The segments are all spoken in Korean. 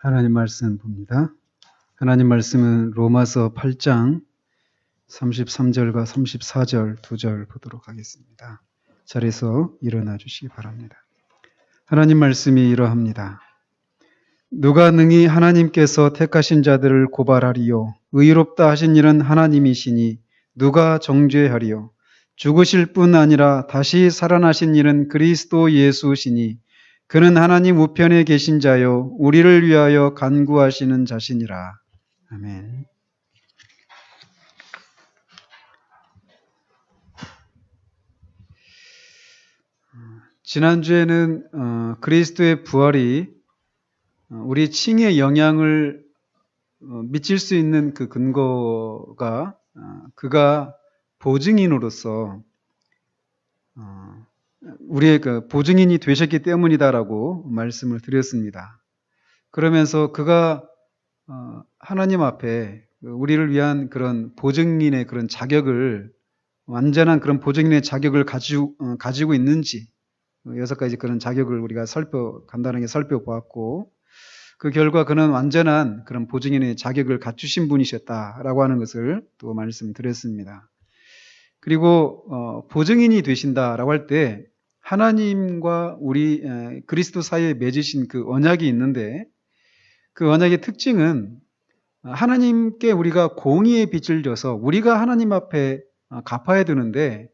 하나님 말씀 봅니다. 하나님 말씀은 로마서 8장 33절과 34절 2절 보도록 하겠습니다. 자리에서 일어나 주시기 바랍니다. 하나님 말씀이 이러합니다. 누가 능히 하나님께서 택하신 자들을 고발하리요? 의롭다 하신 일은 하나님이시니 누가 정죄하리요? 죽으실 뿐 아니라 다시 살아나신 일은 그리스도 예수시니 그는 하나님 우편에 계신 자요 우리를 위하여 간구하시는 자시니라. 아멘. 지난주에는 그리스도의 부활이 우리 칭의 영향을 미칠 수 있는 그 근거가 그가 보증인으로서 우리의 그 보증인이 되셨기 때문이다라고 말씀을 드렸습니다. 그러면서 그가 하나님 앞에 우리를 위한 그런 보증인의 그런 자격을 완전한 그런 보증인의 자격을 가지고 있는지 6가지 그런 자격을 우리가 간단하게 살펴보았고 그 결과 그는 완전한 그런 보증인의 자격을 갖추신 분이셨다라고 하는 것을 또 말씀드렸습니다. 그리고 보증인이 되신다라고 할 때 하나님과 우리 그리스도 사이에 맺으신 그 언약이 있는데 그 언약의 특징은 하나님께 우리가 공의의 빚을 져서 우리가 하나님 앞에 갚아야 되는데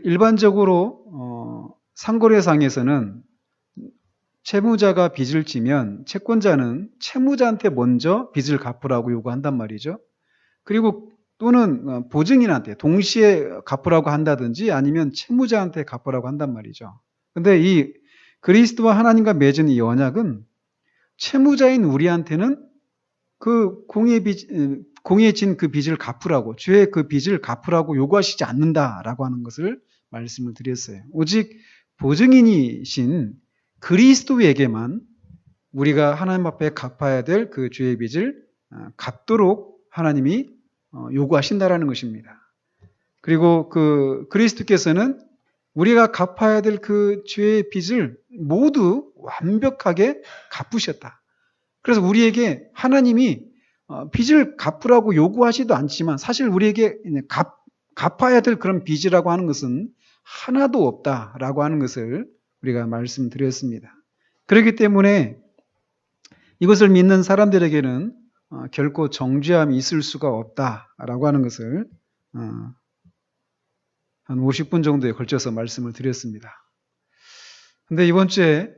일반적으로 상거래상에서는 채무자가 빚을 지면 채권자는 채무자한테 먼저 빚을 갚으라고 요구한단 말이죠. 그리고 또는 보증인한테 동시에 갚으라고 한다든지 아니면 채무자한테 갚으라고 한단 말이죠. 근데 이 그리스도와 하나님과 맺은 이 언약은 채무자인 우리한테는 그 공의에 진 그 빚을 갚으라고, 죄의 그 빚을 갚으라고 요구하시지 않는다라고 하는 것을 말씀을 드렸어요. 오직 보증인이신 그리스도에게만 우리가 하나님 앞에 갚아야 될 그 죄의 빚을 갚도록 하나님이 요구하신다라는 것입니다. 그리고 그 그리스도께서는 우리가 갚아야 될 그 죄의 빚을 모두 완벽하게 갚으셨다. 그래서 우리에게 하나님이 빚을 갚으라고 요구하지도 않지만 사실 우리에게 갚아야 될 그런 빚이라고 하는 것은 하나도 없다라고 하는 것을 우리가 말씀드렸습니다. 그렇기 때문에 이것을 믿는 사람들에게는 결코 정죄함이 있을 수가 없다라고 하는 것을 한 50분 정도에 걸쳐서 말씀을 드렸습니다. 근데 이번 주에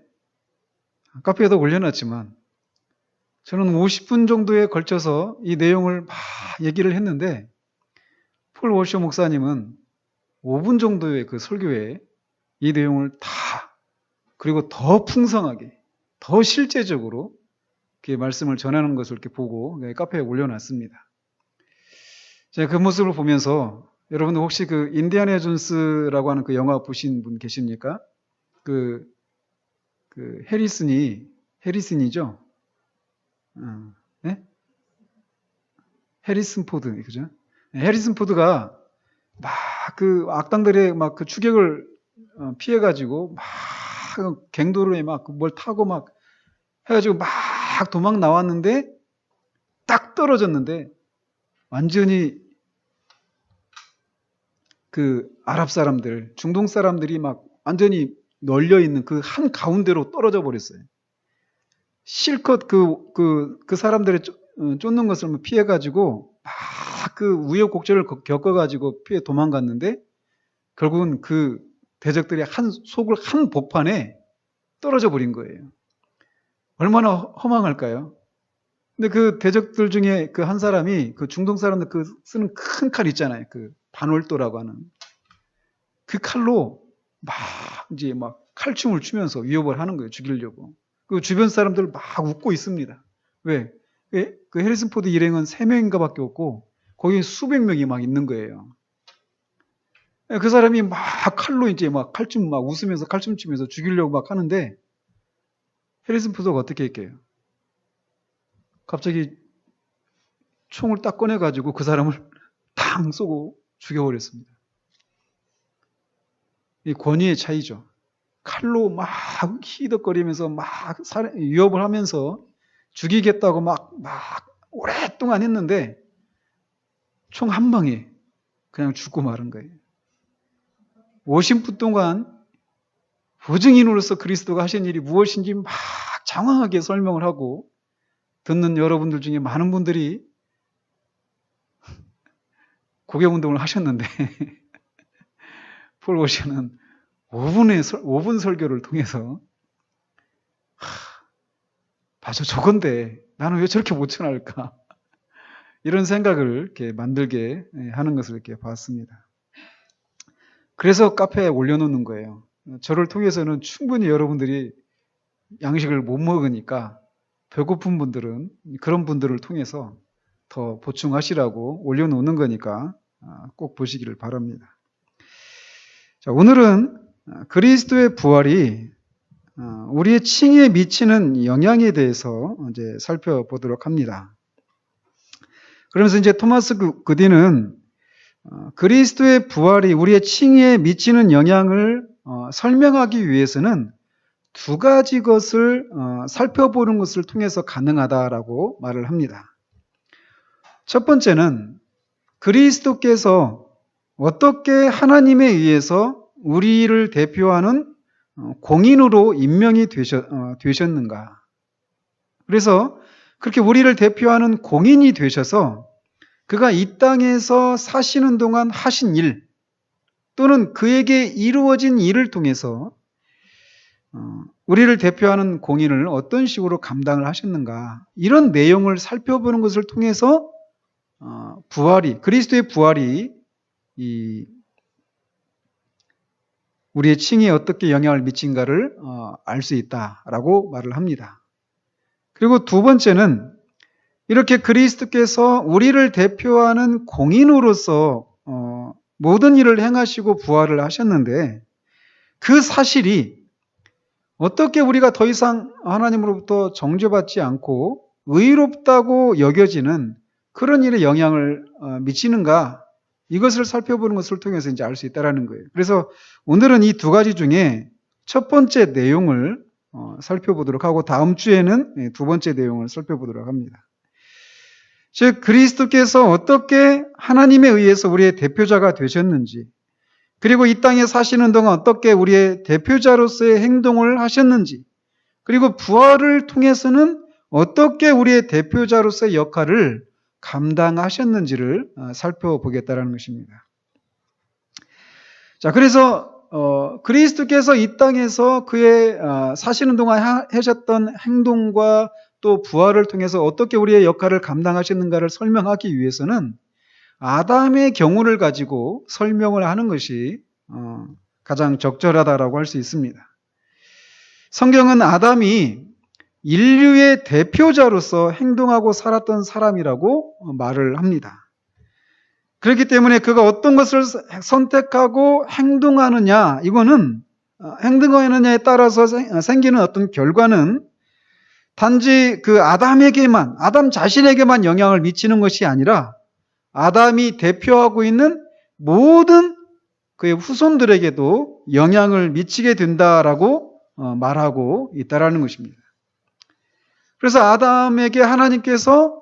카페에도 올려놨지만 저는 50분 정도에 걸쳐서 이 내용을 막 얘기를 했는데 폴 워셔 목사님은 5분 정도의 그 설교에 이 내용을 다 그리고 더 풍성하게 더 실제적으로 이렇게 말씀을 전하는 것을 이렇게 보고 카페에 올려놨습니다. 제가 그 모습을 보면서 여러분들 혹시 그 인디아나 존스라고 하는 그 영화 보신 분 계십니까? 그 해리슨이죠? 네? 해리슨 포드, 그죠? 해리슨 포드가 막 그 악당들의 막 그 추격을 피해가지고 막 갱도로에 막 뭘 타고 막 해가지고 막 도망 나왔는데 딱 떨어졌는데 완전히 그 아랍 사람들, 중동 사람들이 막 완전히 널려 있는 그 한 가운데로 떨어져 버렸어요. 실컷 그 사람들의 쫓는 것을 피해가지고 막 그 우여곡절을 겪어가지고 피해 도망갔는데 결국은 그 대적들이 속을 한 복판에 떨어져 버린 거예요. 얼마나 허망할까요? 근데 그 대적들 중에 그 한 사람이 그 중동 사람들 그 쓰는 큰 칼 있잖아요. 그 반월도라고 하는 그 칼로 막 이제 막 칼춤을 추면서 위협을 하는 거예요. 죽이려고. 그 주변 사람들 막 웃고 있습니다. 왜? 그 해리슨 포드 일행은 3명인가 밖에 없고 거기 수백 명이 막 있는 거예요. 그 사람이 막 칼로 이제 막 칼춤 막 웃으면서 칼춤 추면서 죽이려고 막 하는데 해리슨 포드가 어떻게 했게요? 갑자기 총을 딱 꺼내가지고 그 사람을 탕 쏘고 죽여버렸습니다. 이 권위의 차이죠. 칼로 막 히덕거리면서 막 위협을 하면서 죽이겠다고 막 오랫동안 했는데 총 한 방에 그냥 죽고 마른 거예요. 50분 동안 보증인으로서 그리스도가 하신 일이 무엇인지 막 장황하게 설명을 하고 듣는 여러분들 중에 많은 분들이 고개운동을 하셨는데 폴 워셔는 5분 설교를 통해서 맞아, 저건데 나는 왜 저렇게 못 전할까? 이런 생각을 이렇게 만들게 하는 것을 이렇게 봤습니다. 그래서 카페에 올려놓는 거예요. 저를 통해서는 충분히 여러분들이 양식을 못 먹으니까 배고픈 분들은 그런 분들을 통해서 더 보충하시라고 올려놓는 거니까 꼭 보시기를 바랍니다. 자, 오늘은 그리스도의 부활이 우리의 칭의에 미치는 영향에 대해서 이제 살펴보도록 합니다. 그러면서 이제 토마스 그디는 그리스도의 부활이 우리의 칭의에 미치는 영향을 설명하기 위해서는 두 가지 것을 살펴보는 것을 통해서 가능하다라고 말을 합니다. 첫 번째는 그리스도께서 어떻게 하나님에 의해서 우리를 대표하는 공인으로 임명이 되셨는가. 그래서 그렇게 우리를 대표하는 공인이 되셔서 그가 이 땅에서 사시는 동안 하신 일 또는 그에게 이루어진 일을 통해서 우리를 대표하는 공인을 어떤 식으로 감당을 하셨는가, 이런 내용을 살펴보는 것을 통해서 그리스도의 부활이 우리의 칭의에 어떻게 영향을 미친가를 알 수 있다라고 말을 합니다. 그리고 두 번째는 이렇게 그리스도께서 우리를 대표하는 공인으로서 모든 일을 행하시고 부활을 하셨는데 그 사실이 어떻게 우리가 더 이상 하나님으로부터 정죄받지 않고 의롭다고 여겨지는 그런 일에 영향을 미치는가, 이것을 살펴보는 것을 통해서 이제 알 수 있다라는 거예요. 그래서 오늘은 이 두 가지 중에 첫 번째 내용을 살펴보도록 하고 다음 주에는 두 번째 내용을 살펴보도록 합니다. 즉 그리스도께서 어떻게 하나님에 의해서 우리의 대표자가 되셨는지, 그리고 이 땅에 사시는 동안 어떻게 우리의 대표자로서의 행동을 하셨는지, 그리고 부활을 통해서는 어떻게 우리의 대표자로서의 역할을 감당하셨는지를 살펴보겠다는 것입니다. 자, 그래서 그리스도께서 이 땅에서 그의 사시는 동안 하셨던 행동과 또 부활을 통해서 어떻게 우리의 역할을 감당하셨는가를 설명하기 위해서는 아담의 경우를 가지고 설명을 하는 것이 가장 적절하다라고 할 수 있습니다. 성경은 아담이 인류의 대표자로서 행동하고 살았던 사람이라고 말을 합니다. 그렇기 때문에 그가 어떤 것을 선택하고 행동하느냐, 이거는 행동하느냐에 따라서 생기는 어떤 결과는 단지 그 아담 자신에게만 영향을 미치는 것이 아니라 아담이 대표하고 있는 모든 그의 후손들에게도 영향을 미치게 된다라고 말하고 있다라는 것입니다. 그래서 아담에게 하나님께서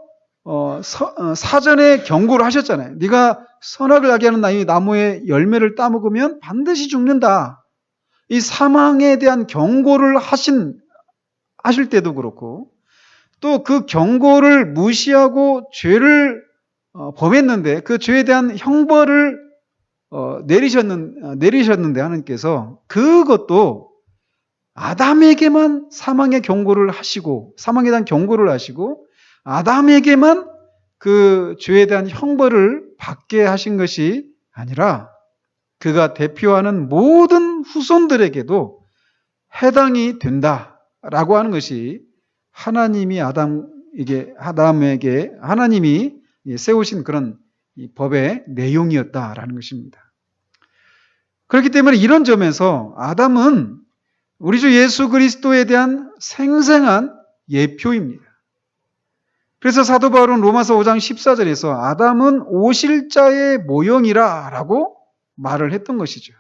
사전에 경고를 하셨잖아요. 네가 선악을 알게 하는 이 나무의 열매를 따먹으면 반드시 죽는다. 이 사망에 대한 경고를 하실 때도 그렇고, 또 그 경고를 무시하고 죄를 범했는데 그 죄에 대한 형벌을 내리셨는데 하나님께서 그것도 아담에게만 사망의 경고를 하시고, 사망에 대한 경고를 하시고 아담에게만 그 죄에 대한 형벌을 받게 하신 것이 아니라 그가 대표하는 모든 후손들에게도 해당이 된다라고 하는 것이 하나님이 아담에게 하나님이 세우신 그런 법의 내용이었다라는 것입니다. 그렇기 때문에 이런 점에서 아담은 우리 주 예수 그리스도에 대한 생생한 예표입니다. 그래서 사도 바울은 로마서 5장 14절에서 아담은 오실 자의 모형이라 라고 말을 했던 것이죠.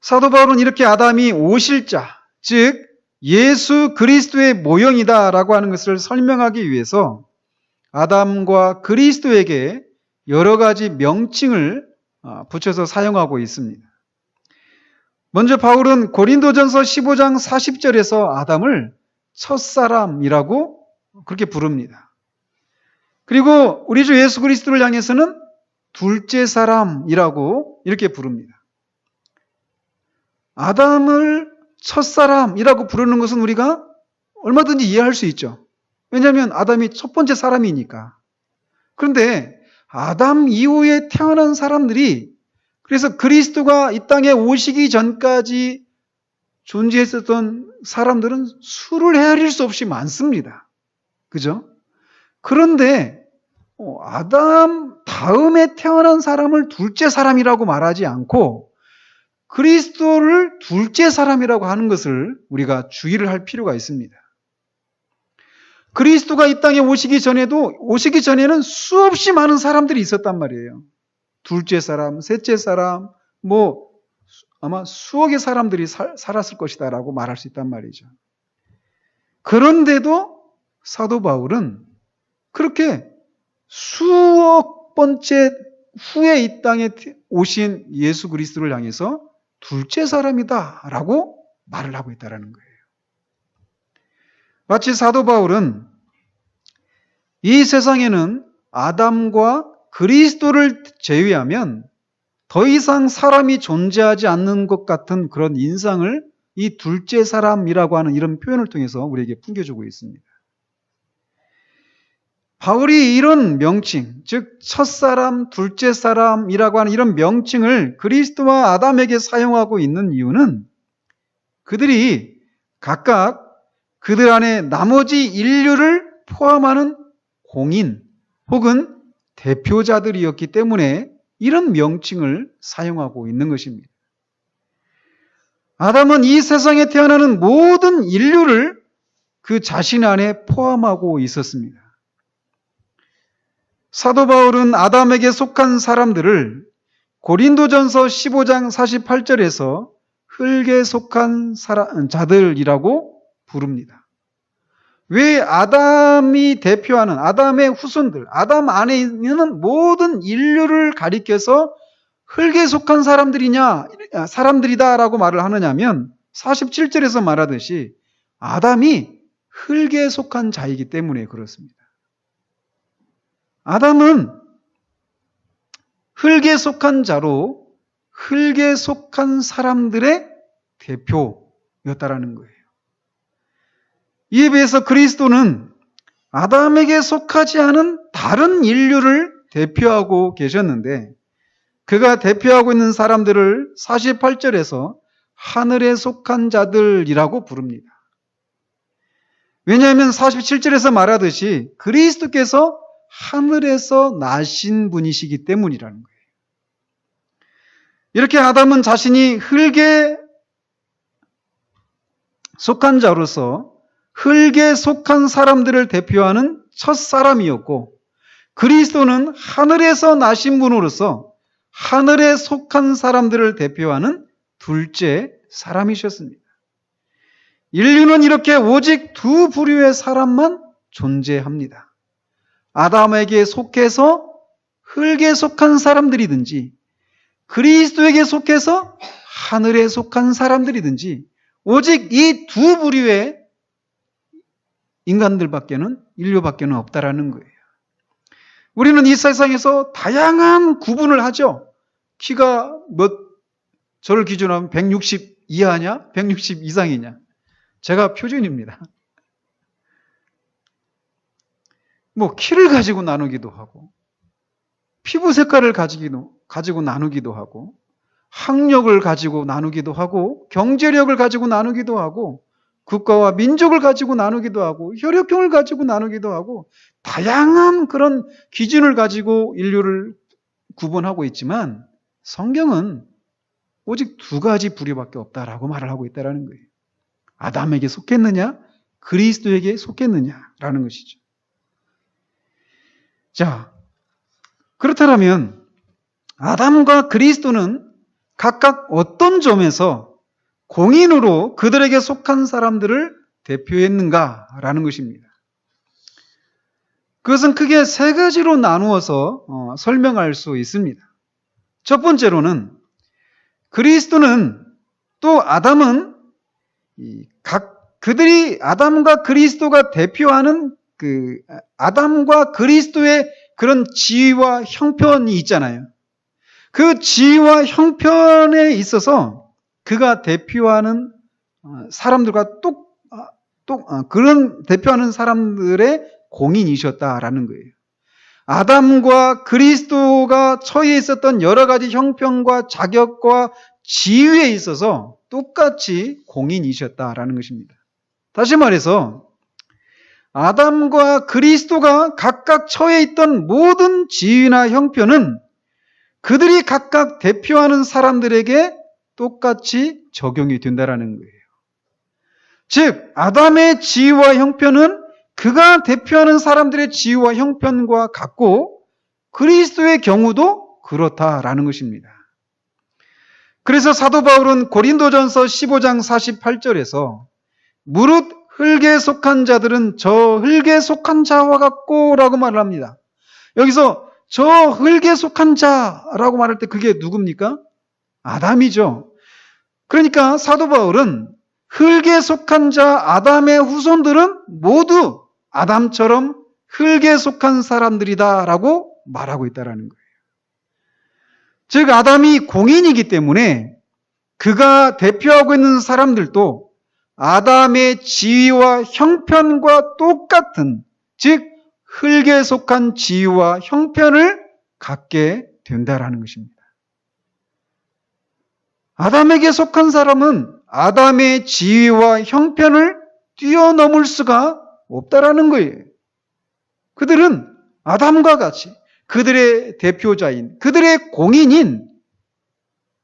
사도 바울은 이렇게 아담이 오실 자, 즉 예수 그리스도의 모형이다라고 하는 것을 설명하기 위해서 아담과 그리스도에게 여러 가지 명칭을 붙여서 사용하고 있습니다. 먼저 바울은 고린도전서 15장 40절에서 아담을 첫사람이라고 그렇게 부릅니다. 그리고 우리 주 예수 그리스도를 향해서는 둘째 사람이라고 이렇게 부릅니다. 아담을 첫사람이라고 부르는 것은 우리가 얼마든지 이해할 수 있죠. 왜냐하면 아담이 첫 번째 사람이니까. 그런데 아담 이후에 태어난 사람들이, 그래서 그리스도가 이 땅에 오시기 전까지 존재했었던 사람들은 수를 헤아릴 수 없이 많습니다. 그죠? 그런데 아담 다음에 태어난 사람을 둘째 사람이라고 말하지 않고 그리스도를 둘째 사람이라고 하는 것을 우리가 주의를 할 필요가 있습니다. 그리스도가 이 땅에 오시기 전에는 수없이 많은 사람들이 있었단 말이에요. 둘째 사람, 셋째 사람, 아마 수억의 사람들이 살았을 것이다라고 말할 수 있단 말이죠. 그런데도 사도 바울은 그렇게 수억 번째 후에 이 땅에 오신 예수 그리스도를 향해서 둘째 사람이다라고 말을 하고 있다는 거예요. 마치 사도 바울은 이 세상에는 아담과 그리스도를 제외하면 더 이상 사람이 존재하지 않는 것 같은 그런 인상을 이 둘째 사람이라고 하는 이런 표현을 통해서 우리에게 풍겨주고 있습니다. 바울이 이런 명칭, 즉 첫사람, 둘째 사람이라고 하는 이런 명칭을 그리스도와 아담에게 사용하고 있는 이유는 그들이 각각 그들 안에 나머지 인류를 포함하는 공인 혹은 대표자들이었기 때문에 이런 명칭을 사용하고 있는 것입니다. 아담은 이 세상에 태어나는 모든 인류를 그 자신 안에 포함하고 있었습니다. 사도 바울은 아담에게 속한 사람들을 고린도전서 15장 48절에서 흙에 속한 자들이라고 부릅니다. 왜 아담이 대표하는 아담의 후손들, 아담 안에 있는 모든 인류를 가리켜서 흙에 속한 사람들이다라고 말을 하느냐면 47절에서 말하듯이 아담이 흙에 속한 자이기 때문에 그렇습니다. 아담은 흙에 속한 자로 흙에 속한 사람들의 대표였다라는 거예요. 이에 비해서 그리스도는 아담에게 속하지 않은 다른 인류를 대표하고 계셨는데 그가 대표하고 있는 사람들을 48절에서 하늘에 속한 자들이라고 부릅니다. 왜냐하면 47절에서 말하듯이 그리스도께서 하늘에서 나신 분이시기 때문이라는 거예요. 이렇게 아담은 자신이 흙에 속한 자로서 흙에 속한 사람들을 대표하는 첫 사람이었고 그리스도는 하늘에서 나신 분으로서 하늘에 속한 사람들을 대표하는 둘째 사람이셨습니다. 인류는 이렇게 오직 두 부류의 사람만 존재합니다. 아담에게 속해서 흙에 속한 사람들이든지 그리스도에게 속해서 하늘에 속한 사람들이든지 오직 이 두 부류의 인류밖에는 없다라는 거예요. 우리는 이 세상에서 다양한 구분을 하죠. 키가 저를 기준으로 하면 160 이하냐? 160 이상이냐? 제가 표준입니다. 키를 가지고 나누기도 하고, 피부 색깔을 가지고 나누기도 하고, 학력을 가지고 나누기도 하고, 경제력을 가지고 나누기도 하고, 국가와 민족을 가지고 나누기도 하고, 혈액형을 가지고 나누기도 하고, 다양한 그런 기준을 가지고 인류를 구분하고 있지만, 성경은 오직 두 가지 부류밖에 없다라고 말을 하고 있다는 거예요. 아담에게 속했느냐, 그리스도에게 속했느냐라는 것이죠. 자, 그렇다면 아담과 그리스도는 각각 어떤 점에서 공인으로 그들에게 속한 사람들을 대표했는가라는 것입니다. 그것은 크게 세 가지로 나누어서 설명할 수 있습니다. 첫 번째로는 그리스도는 또 아담은 그들이 아담과 그리스도가 대표하는 그 아담과 그리스도의 그런 지위와 형편이 있잖아요. 그 지위와 형편에 있어서 그가 대표하는 사람들과 그런 대표하는 사람들의 공인이셨다라는 거예요. 아담과 그리스도가 처해 있었던 여러 가지 형편과 자격과 지위에 있어서 똑같이 공인이셨다라는 것입니다. 다시 말해서 아담과 그리스도가 각각 처해 있던 모든 지위나 형편은 그들이 각각 대표하는 사람들에게 똑같이 적용이 된다라는 거예요. 즉 아담의 지위와 형편은 그가 대표하는 사람들의 지위와 형편과 같고 그리스도의 경우도 그렇다라는 것입니다. 그래서 사도 바울은 고린도전서 15장 48절에서 무릇 흙에 속한 자들은 저 흙에 속한 자와 같고 라고 말을 합니다. 여기서 저 흙에 속한 자라고 말할 때 그게 누굽니까? 아담이죠. 그러니까 사도 바울은 흙에 속한 자 아담의 후손들은 모두 아담처럼 흙에 속한 사람들이다 라고 말하고 있다는 거예요. 즉 아담이 공인이기 때문에 그가 대표하고 있는 사람들도 아담의 지위와 형편과 똑같은, 즉 흙에 속한 지위와 형편을 갖게 된다라는 것입니다. 아담에게 속한 사람은 아담의 지위와 형편을 뛰어넘을 수가 없다라는 거예요. 그들은 아담과 같이 그들의 대표자인, 그들의 공인인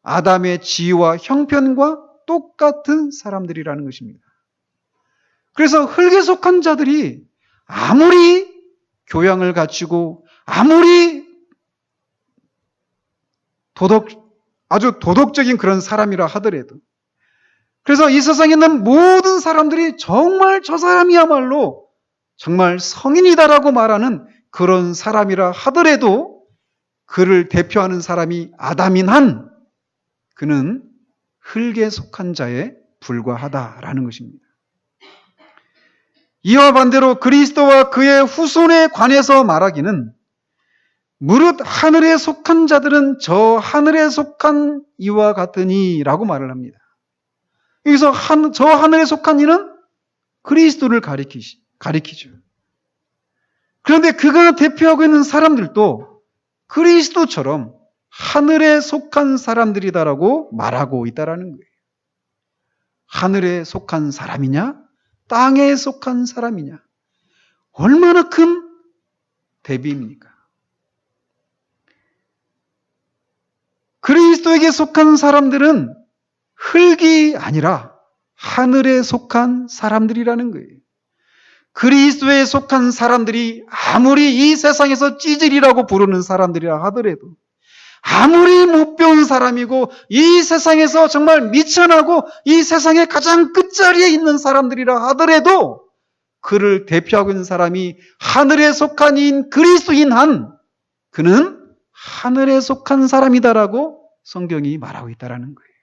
아담의 지위와 형편과 똑같은 사람들이라는 것입니다. 그래서 흙에 속한 자들이 아무리 교양을 갖추고 아무리 아주 도덕적인 그런 사람이라 하더라도, 그래서 이 세상에 있는 모든 사람들이 정말 저 사람이야말로 정말 성인이다라고 말하는 그런 사람이라 하더라도 그를 대표하는 사람이 아담인 한 그는 흙에 속한 자에 불과하다라는 것입니다. 이와 반대로 그리스도와 그의 후손에 관해서 말하기는 무릇 하늘에 속한 자들은 저 하늘에 속한 이와 같으니 라고 말을 합니다. 여기서 저 하늘에 속한 이는 그리스도를 가리키죠. 그런데 그가 대표하고 있는 사람들도 그리스도처럼 하늘에 속한 사람들이다라고 말하고 있다라는 거예요. 하늘에 속한 사람이냐? 땅에 속한 사람이냐? 얼마나 큰 대비입니까? 그리스도에게 속한 사람들은 흙이 아니라 하늘에 속한 사람들이라는 거예요. 그리스도에 속한 사람들이 아무리 이 세상에서 찌질이라고 부르는 사람들이라 하더라도, 아무리 못 배운 사람이고 이 세상에서 정말 미천하고 이 세상의 가장 끝자리에 있는 사람들이라 하더라도 그를 대표하고 있는 사람이 하늘에 속한 이인 그리스도인 한 그는 하늘에 속한 사람이다라고 성경이 말하고 있다는 거예요.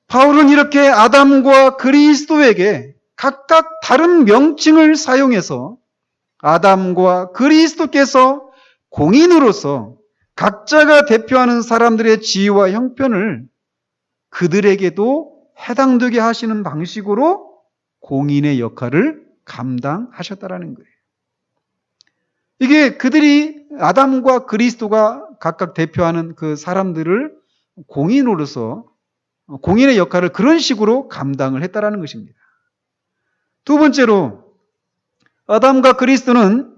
바울은 이렇게 아담과 그리스도에게 각각 다른 명칭을 사용해서 아담과 그리스도께서 공인으로서 각자가 대표하는 사람들의 지위와 형편을 그들에게도 해당되게 하시는 방식으로 공인의 역할을 감당하셨다는 거예요. 이게 그들이 아담과 그리스도가 각각 대표하는 그 사람들을 공인으로서 공인의 역할을 그런 식으로 감당을 했다는 것입니다. 두 번째로 아담과 그리스도는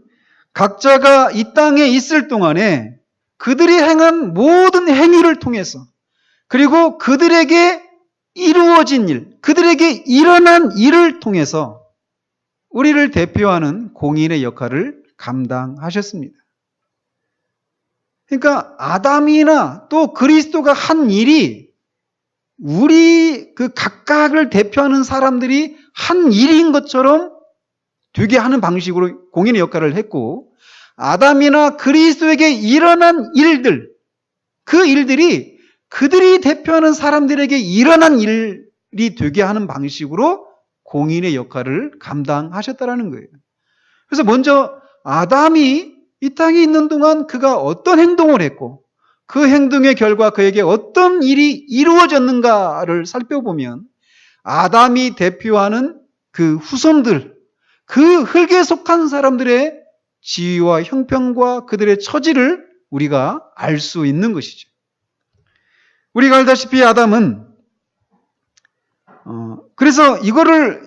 각자가 이 땅에 있을 동안에 그들이 행한 모든 행위를 통해서 그리고 그들에게 이루어진 일, 그들에게 일어난 일을 통해서 우리를 대표하는 공인의 역할을 감당하셨습니다. 그러니까 아담이나 또 그리스도가 한 일이 우리 그 각각을 대표하는 사람들이 한 일인 것처럼 되게 하는 방식으로 공인의 역할을 했고, 아담이나 그리스도에게 일어난 일들, 그 일들이 그들이 대표하는 사람들에게 일어난 일이 되게 하는 방식으로 공인의 역할을 감당하셨다라는 거예요. 그래서 먼저 아담이 이 땅에 있는 동안 그가 어떤 행동을 했고 그 행동의 결과 그에게 어떤 일이 이루어졌는가를 살펴보면 아담이 대표하는 그 후손들, 그 흙에 속한 사람들의 지위와 형편과 그들의 처지를 우리가 알 수 있는 것이죠. 우리가 알다시피 아담은 그래서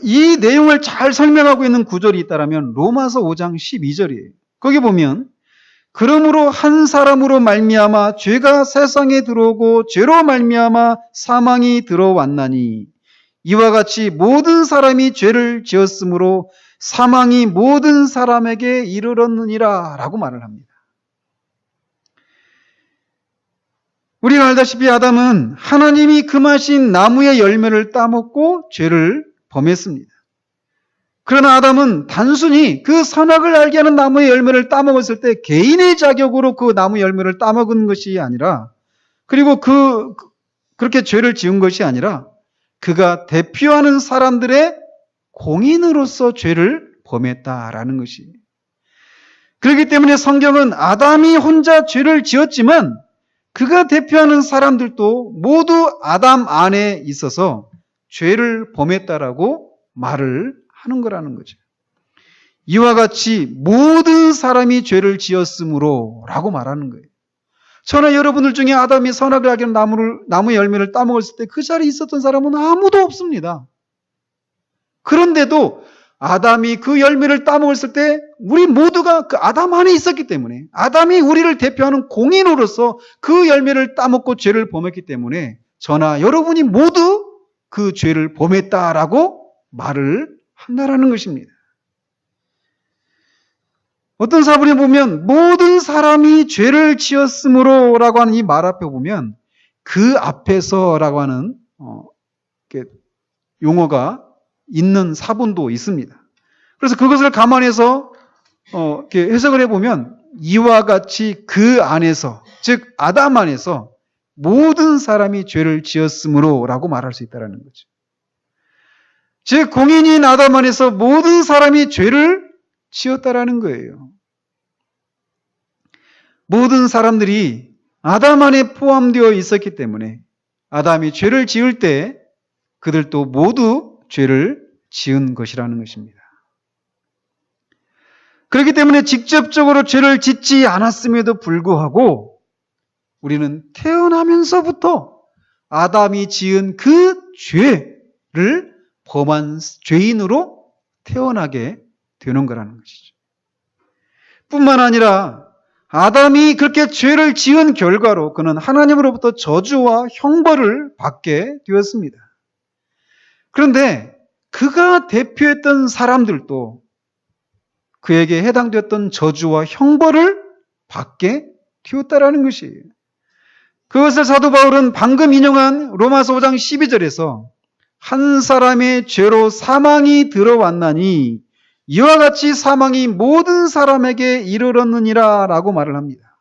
이 내용을 잘 설명하고 있는 구절이 있다면 로마서 5장 12절이에요. 거기 보면 그러므로 한 사람으로 말미암아 죄가 세상에 들어오고 죄로 말미암아 사망이 들어왔나니 이와 같이 모든 사람이 죄를 지었으므로 사망이 모든 사람에게 이르렀느니라 라고 말을 합니다. 우리가 알다시피 아담은 하나님이 금하신 나무의 열매를 따먹고 죄를 범했습니다. 그러나 아담은 단순히 그 선악을 알게 하는 나무의 열매를 따먹었을 때 개인의 자격으로 그 나무 열매를 따먹은 것이 아니라, 그리고 그렇게 죄를 지은 것이 아니라 그가 대표하는 사람들의 공인으로서 죄를 범했다라는 것이. 그렇기 때문에 성경은 아담이 혼자 죄를 지었지만 그가 대표하는 사람들도 모두 아담 안에 있어서 죄를 범했다라고 말을 하는 거라는 거죠. 이와 같이 모든 사람이 죄를 지었으므로 라고 말하는 거예요. 저나 여러분들 중에 아담이 선악을 알게 하는 나무의 열매를 따먹었을 때 그 자리에 있었던 사람은 아무도 없습니다. 그런데도 아담이 그 열매를 따먹었을 때 우리 모두가 그 아담 안에 있었기 때문에, 아담이 우리를 대표하는 공인으로서 그 열매를 따먹고 죄를 범했기 때문에 저나 여러분이 모두 그 죄를 범했다라고 말을 한다라는 것입니다. 어떤 사본에 보면 모든 사람이 죄를 지었으므로 라고 하는 이 말 앞에 보면 그 앞에서 라고 하는 용어가 있는 사본도 있습니다. 그래서 그것을 감안해서 이렇게 해석을 해보면 이와 같이 그 안에서, 즉 아담 안에서 모든 사람이 죄를 지었으므로 라고 말할 수 있다는 거죠. 즉 공인인 아담 안에서 모든 사람이 죄를 지었다라는 거예요. 모든 사람들이 아담 안에 포함되어 있었기 때문에 아담이 죄를 지을 때 그들도 모두 죄를 지은 것이라는 것입니다. 그렇기 때문에 직접적으로 죄를 짓지 않았음에도 불구하고 우리는 태어나면서부터 아담이 지은 그 죄를 범한 죄인으로 태어나게 되는 거라는 것이죠. 뿐만 아니라 아담이 그렇게 죄를 지은 결과로 그는 하나님으로부터 저주와 형벌을 받게 되었습니다. 그런데 그가 대표했던 사람들도 그에게 해당되었던 저주와 형벌을 받게 되었다라는 것이에요. 그것을 사도 바울은 방금 인용한 로마서 5장 12절에서 한 사람의 죄로 사망이 들어왔나니 이와 같이 사망이 모든 사람에게 이르렀느니라 라고 말을 합니다.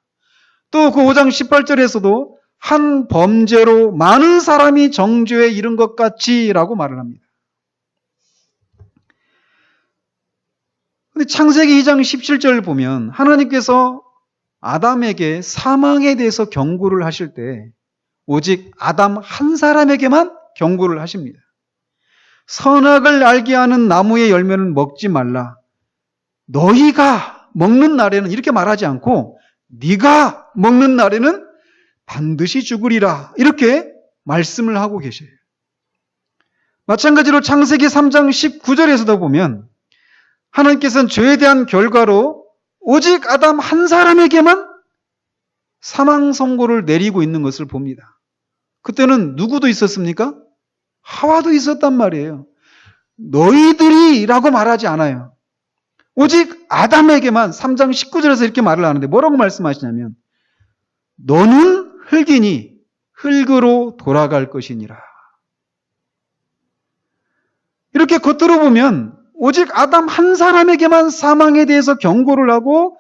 또 그 5장 18절에서도 한 범죄로 많은 사람이 정죄에 이른 것 같이 라고 말을 합니다. 근데 창세기 2장 17절을 보면 하나님께서 아담에게 사망에 대해서 경고를 하실 때 오직 아담 한 사람에게만 경고를 하십니다. 선악을 알게 하는 나무의 열매는 먹지 말라. 너희가 먹는 날에는 이렇게 말하지 않고 네가 먹는 날에는 반드시 죽으리라 이렇게 말씀을 하고 계셔요. 마찬가지로 창세기 3장 19절에서도 보면 하나님께서는 죄에 대한 결과로 오직 아담 한 사람에게만 사망 선고를 내리고 있는 것을 봅니다. 그때는 누구도 있었습니까? 하와도 있었단 말이에요. 너희들이 라고 말하지 않아요. 오직 아담에게만 3장 19절에서 이렇게 말을 하는데 뭐라고 말씀하시냐면 너는 흙이니 흙으로 돌아갈 것이니라 이렇게 겉으로 보면 오직 아담 한 사람에게만 사망에 대해서 경고를 하고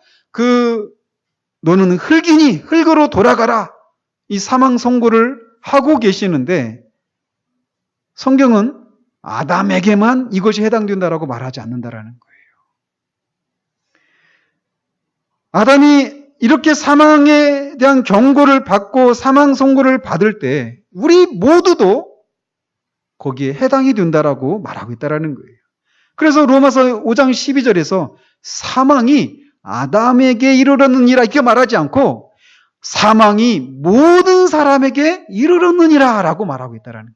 너는 흙이니 흙으로 돌아가라, 이 사망 선고를 하고 계시는데 성경은 아담에게만 이것이 해당된다라고 말하지 않는다라는 거예요. 아담이 이렇게 사망에 대한 경고를 받고 사망 선고를 받을 때 우리 모두도 거기에 해당이 된다라고 말하고 있다라는 거예요. 그래서 로마서 5장 12절에서 사망이 아담에게 이르렀느니라 이렇게 말하지 않고 사망이 모든 사람에게 이르렀느니라 라고 말하고 있다라는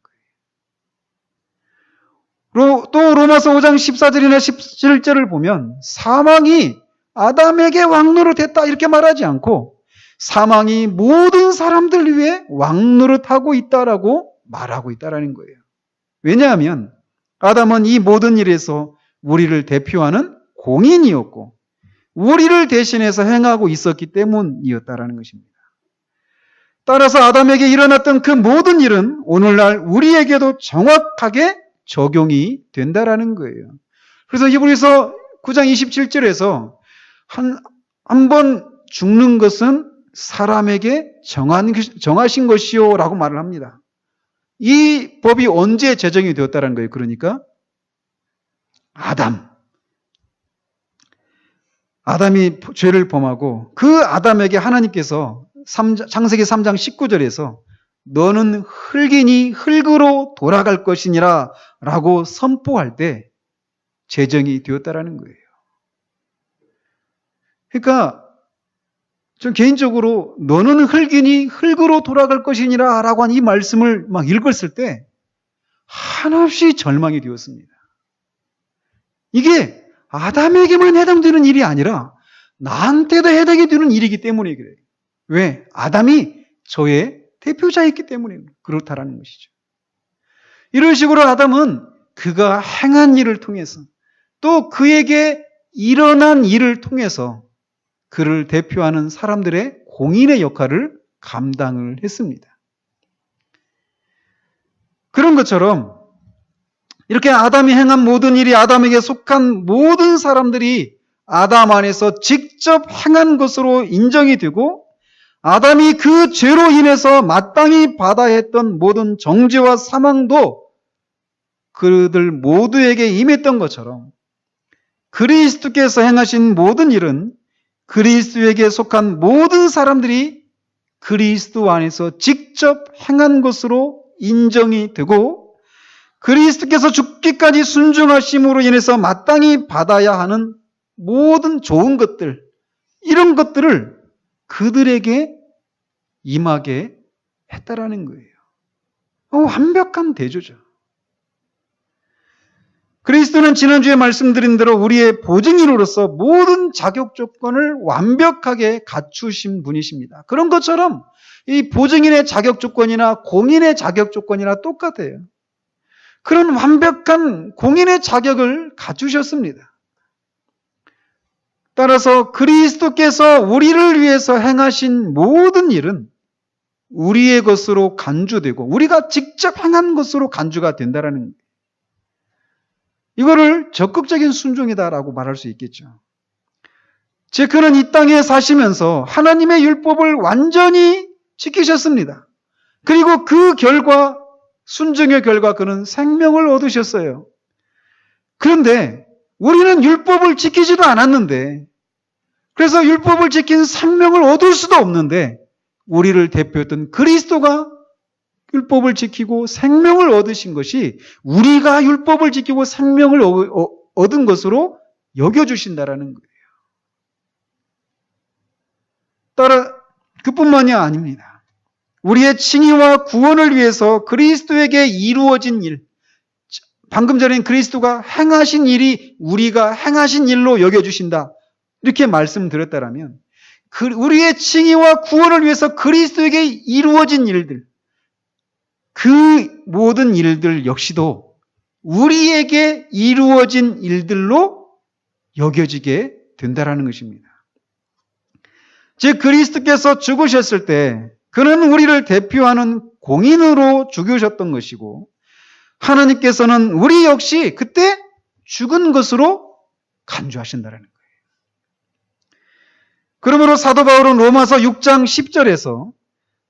거예요. 또 로마서 5장 14절이나 17절을 보면 사망이 아담에게 왕노릇했다 이렇게 말하지 않고 사망이 모든 사람들 위해 왕노릇하고 있다라고 말하고 있다라는 거예요. 왜냐하면 아담은 이 모든 일에서 우리를 대표하는 공인이었고 우리를 대신해서 행하고 있었기 때문이었다라는 것입니다. 따라서 아담에게 일어났던 그 모든 일은 오늘날 우리에게도 정확하게 적용이 된다라는 거예요. 그래서 히브리서 9장 27절에서 한 번 죽는 것은 사람에게 정하신 것이요 라고 말을 합니다. 이 법이 언제 제정이 되었다는 거예요? 그러니까 아담이 죄를 범하고 그 아담에게 하나님께서 창세기 3장 19절에서 너는 흙이니 흙으로 돌아갈 것이니라 라고 선포할 때 제정이 되었다라는 거예요. 그러니까 전 개인적으로 너는 흙이니 흙으로 돌아갈 것이니라 라고 한 이 말씀을 막 읽었을 때 한없이 절망이 되었습니다. 이게 아담에게만 해당되는 일이 아니라 나한테도 해당이 되는 일이기 때문에 그래요. 왜? 아담이 저의 대표자였기 때문에 그렇다라는 것이죠. 이런 식으로 아담은 그가 행한 일을 통해서 또 그에게 일어난 일을 통해서 그를 대표하는 사람들의 공인의 역할을 감당을 했습니다. 그런 것처럼 이렇게 아담이 행한 모든 일이 아담에게 속한 모든 사람들이 아담 안에서 직접 행한 것으로 인정이 되고 아담이 그 죄로 인해서 마땅히 받아야 했던 모든 정죄와 사망도 그들 모두에게 임했던 것처럼 그리스도께서 행하신 모든 일은 그리스도에게 속한 모든 사람들이 그리스도 안에서 직접 행한 것으로 인정이 되고 그리스도께서 죽기까지 순종하심으로 인해서 마땅히 받아야 하는 모든 좋은 것들, 이런 것들을 그들에게 임하게 했다라는 거예요. 완벽한 대조죠. 그리스도는 지난주에 말씀드린 대로 우리의 보증인으로서 모든 자격 조건을 완벽하게 갖추신 분이십니다. 그런 것처럼 이 보증인의 자격 조건이나 공인의 자격 조건이나 똑같아요. 그런 완벽한 공인의 자격을 갖추셨습니다. 따라서 그리스도께서 우리를 위해서 행하신 모든 일은 우리의 것으로 간주되고 우리가 직접 행한 것으로 간주가 된다는 거예요. 이거를 적극적인 순종이다라고 말할 수 있겠죠. 즉 그는 이 땅에 사시면서 하나님의 율법을 완전히 지키셨습니다. 그리고 그 결과, 순종의 결과 그는 생명을 얻으셨어요. 그런데 우리는 율법을 지키지도 않았는데, 그래서 율법을 지킨 생명을 얻을 수도 없는데 우리를 대표했던 그리스도가 율법을 지키고 생명을 얻으신 것이 우리가 율법을 지키고 생명을 얻은 것으로 여겨주신다라는 거예요. 따라 그뿐만이 아닙니다. 우리의 칭의와 구원을 위해서 그리스도에게 이루어진 일, 방금 전에 그리스도가 행하신 일이 우리가 행하신 일로 여겨주신다, 이렇게 말씀드렸다라면 우리의 칭의와 구원을 위해서 그리스도에게 이루어진 일들, 그 모든 일들 역시도 우리에게 이루어진 일들로 여겨지게 된다라는 것입니다. 즉 그리스도께서 죽으셨을 때 그는 우리를 대표하는 공인으로 죽으셨던 것이고 하나님께서는 우리 역시 그때 죽은 것으로 간주하신다는 거예요. 그러므로 사도 바울은 로마서 6장 10절에서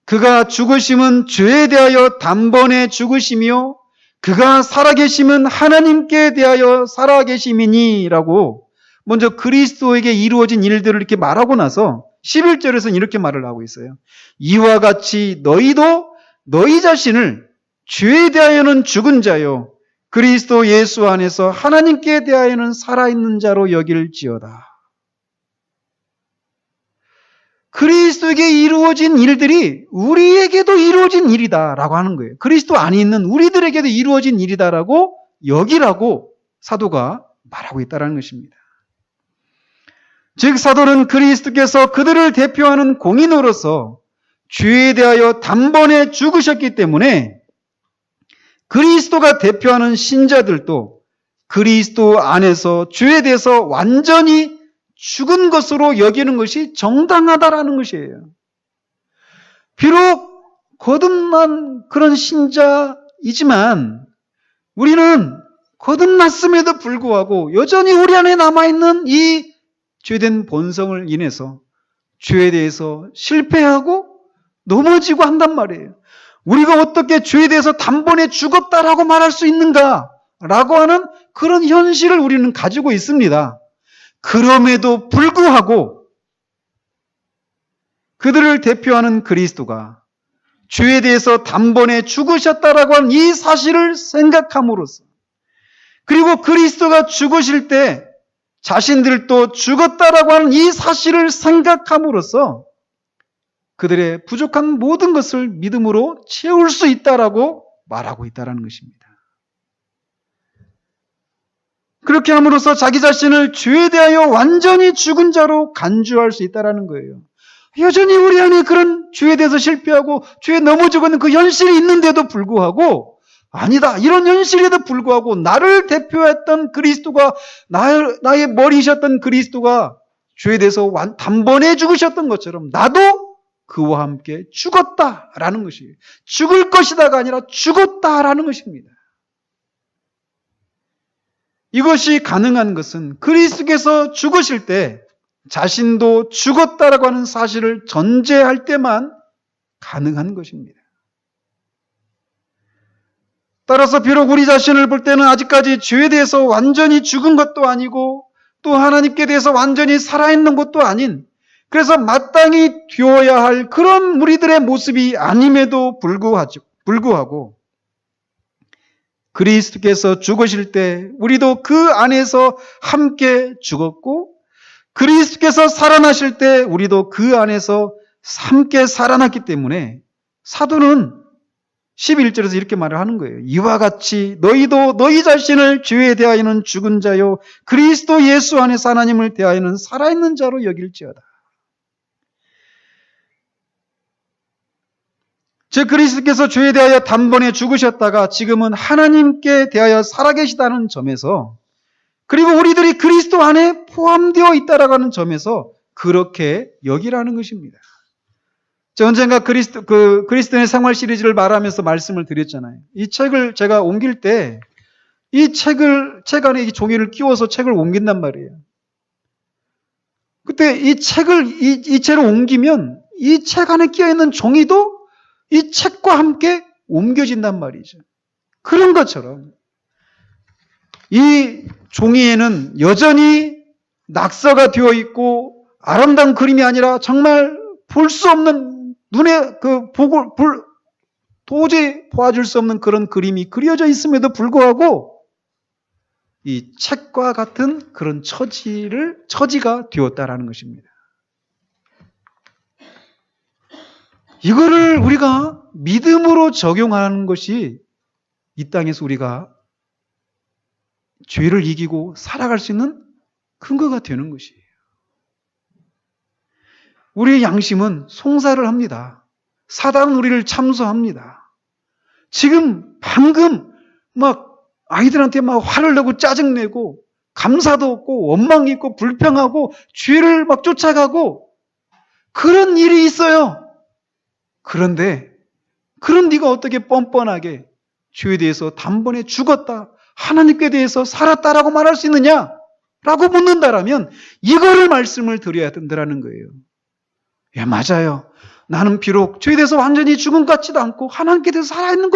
그가 죽으심은 죄에 대하여 단번에 죽으심이요 그가 살아계심은 하나님께 대하여 살아계심이니 라고 먼저 그리스도에게 이루어진 일들을 이렇게 말하고 나서 11절에서는 이렇게 말을 하고 있어요. 이와 같이 너희도 너희 자신을 죄에 대하여는 죽은 자요 그리스도 예수 안에서 하나님께 대하여는 살아있는 자로 여길지어다. 그리스도에게 이루어진 일들이 우리에게도 이루어진 일이다라고 하는 거예요. 그리스도 안에 있는 우리들에게도 이루어진 일이다라고 여기라고 사도가 말하고 있다는 것입니다. 즉 사도는 그리스도께서 그들을 대표하는 공인으로서 죄에 대하여 단번에 죽으셨기 때문에 그리스도가 대표하는 신자들도 그리스도 안에서 죄에 대해서 완전히 죽은 것으로 여기는 것이 정당하다라는 것이에요. 비록 거듭난 그런 신자이지만 우리는 거듭났음에도 불구하고 여전히 우리 안에 남아있는 이 죄된 본성을 인해서 죄에 대해서 실패하고 넘어지고 한단 말이에요. 우리가 어떻게 죄에 대해서 단번에 죽었다라고 말할 수 있는가라고 하는 그런 현실을 우리는 가지고 있습니다. 그럼에도 불구하고 그들을 대표하는 그리스도가 죄에 대해서 단번에 죽으셨다라고 하는 이 사실을 생각함으로써 그리고 그리스도가 죽으실 때 자신들도 죽었다라고 하는 이 사실을 생각함으로써 그들의 부족한 모든 것을 믿음으로 채울 수 있다라고 말하고 있다는 것입니다. 그렇게 함으로써 자기 자신을 죄에 대하여 완전히 죽은 자로 간주할 수 있다는 거예요. 여전히 우리 안에 그런 죄에 대해서 실패하고 죄에 넘어지고 있는 그 현실이 있는데도 불구하고 아니다. 이런 현실에도 불구하고 나를 대표했던 그리스도가 나의 머리이셨던 그리스도가 죄에 대해서 단번에 죽으셨던 것처럼 나도 그와 함께 죽었다라는 것이에요. 죽을 것이다가 아니라 죽었다라는 것입니다. 이것이 가능한 것은 그리스도께서 죽으실 때 자신도 죽었다라고 하는 사실을 전제할 때만 가능한 것입니다. 따라서 비록 우리 자신을 볼 때는 아직까지 죄에 대해서 완전히 죽은 것도 아니고 또 하나님께 대해서 완전히 살아있는 것도 아닌 그래서 마땅히 되어야 할 그런 우리들의 모습이 아님에도 불구하고 그리스도께서 죽으실 때 우리도 그 안에서 함께 죽었고 그리스도께서 살아나실 때 우리도 그 안에서 함께 살아났기 때문에 사도는 11절에서 이렇게 말을 하는 거예요. 이와 같이 너희도 너희 자신을 죄에 대하여는 죽은 자요 그리스도 예수 안에서 하나님을 대하여는 살아있는 자로 여길지어다. 즉 그리스도께서 죄에 대하여 단번에 죽으셨다가 지금은 하나님께 대하여 살아계시다는 점에서 그리고 우리들이 그리스도 안에 포함되어 있다라고 하는 점에서 그렇게 여기라는 것입니다. 저 언젠가 그리스도인의 생활 시리즈를 말하면서 말씀을 드렸잖아요. 이 책을 제가 옮길 때 이 책 안에 이 종이를 끼워서 책을 옮긴단 말이에요. 그때 이 책을 옮기면 이 책 안에 끼어있는 종이도 이 책과 함께 옮겨진단 말이죠. 그런 것처럼 이 종이에는 여전히 낙서가 되어 있고 아름다운 그림이 아니라 정말 볼 수 없는 눈에 도저히 보아줄 수 없는 그런 그림이 그려져 있음에도 불구하고 이 책과 같은 그런 처지가 되었다라는 것입니다. 이거를 우리가 믿음으로 적용하는 것이 이 땅에서 우리가 죄를 이기고 살아갈 수 있는 근거가 되는 것이에요. 우리의 양심은 송사를 합니다. 사단은 우리를 참소합니다. 지금 방금 아이들한테 화를 내고 짜증내고 감사도 없고 원망이 있고 불평하고 죄를 쫓아가고 그런 일이 있어요. 그런데 그런 네가 어떻게 뻔뻔하게 죄에 대해서 단번에 죽었다, 하나님께 대해서 살았다라고 말할 수 있느냐? 라고 묻는다라면 이거를 말씀을 드려야 된다는 거예요. 예, 맞아요. 나는 비록 죄에 대해서 완전히 죽은 것 같지도 않고 하나님께 대해서 살아있는